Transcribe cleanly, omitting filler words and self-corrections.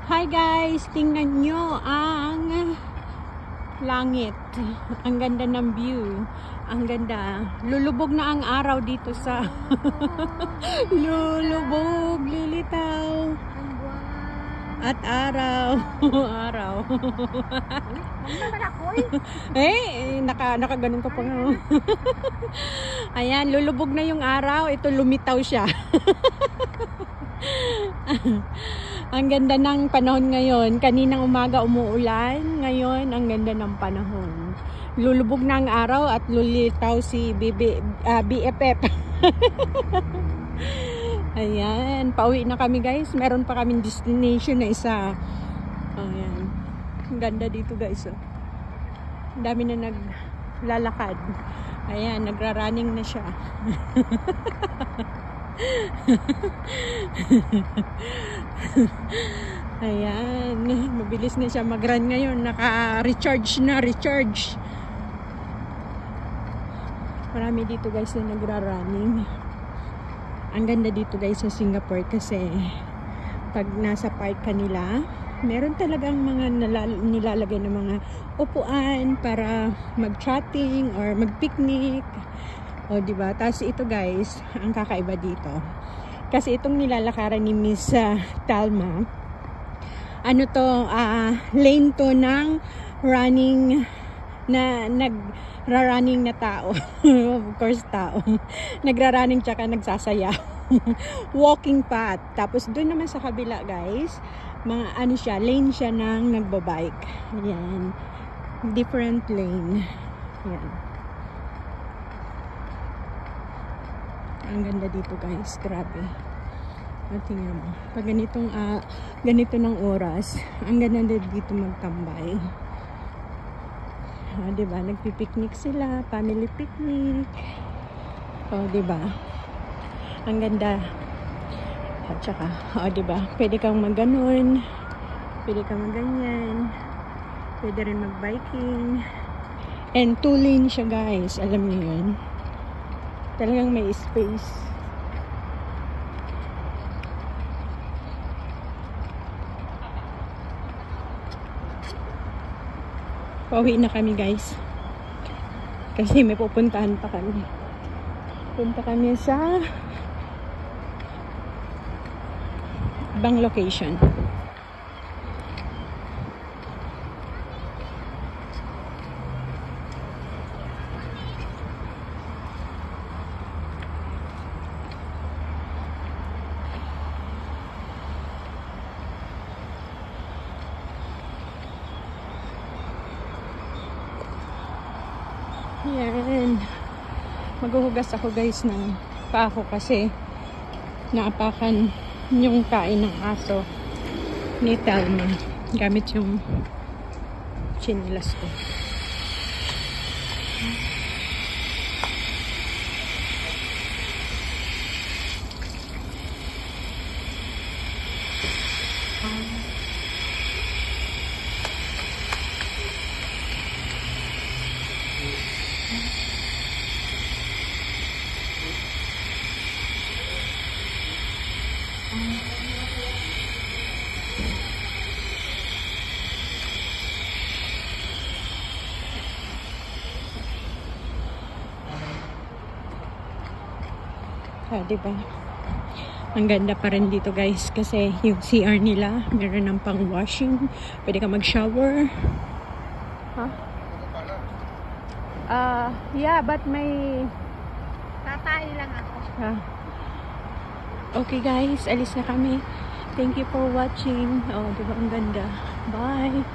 Hi guys, tingnan nyo ang langit. Ang ganda ng view. Ang ganda. Lulubog na ang araw dito sa lulubog, lilitaw. At araw. Araw. Nakaganon ka pa nga. Ayan, lulubog na yung araw. Ito lumitaw siya. Ang ganda ng panahon ngayon. Kaninang umaga umuulan. Ngayon, ang ganda ng panahon. Lulubog na ang araw at lulitaw si BFF. Ayan. Pauwi na kami guys. Meron pa kaming destination na isa. Ayan. Ang ganda dito guys. Oh. Ang dami na naglalakad. Ayan. Nagra-running na siya. Ayan, mabilis na siya mag-run ngayon. Naka-recharge na, recharge. Marami dito guys na nagra-running. Ang ganda dito guys sa Singapore kasi pag nasa park kanila, meron talagang mga nilalagay na mga upuan para mag-chatting or mag-picnic. O, diba? Tapos ito guys, ang kakaiba dito. Kasi itong nilalakaran ni Miss Talma, ano to, lane to ng running na nagra-running na tao. Of course, tao. Nagra-running tsaka nagsasaya. Walking path. Tapos doon naman sa kabila guys, mga ano siya, lane siya ng nagbabike. Ayan. Different lane. Ayan. Ang ganda dito guys, grabe. At tingnan mo, pag ganito ng oras, ang ganda dito magtambay. Diba, nagpipiknik sila, family picnic. Diba, ang ganda. At saka, diba, pwede kang magganon, pwede kang magganyan, pwede rin mag-biking. And 2 lane siya guys, alam niyo yun. Talagang may space. Pauwi na kami guys. Kasi may pupuntahan pa kami. Punta kami sa ibang location. Yan. Maghuhugas ako guys ng pako kasi naapakan yung kain ng aso ni Talma gamit yung chinilas ko. Diba? Ang ganda pa rin dito guys kasi yung CR nila meron ng pang washing, pwede ka mag shower. Yeah, but may tatay lang ako. Okay guys, alis na kami. Thank you for watching. Diba ang ganda. Bye.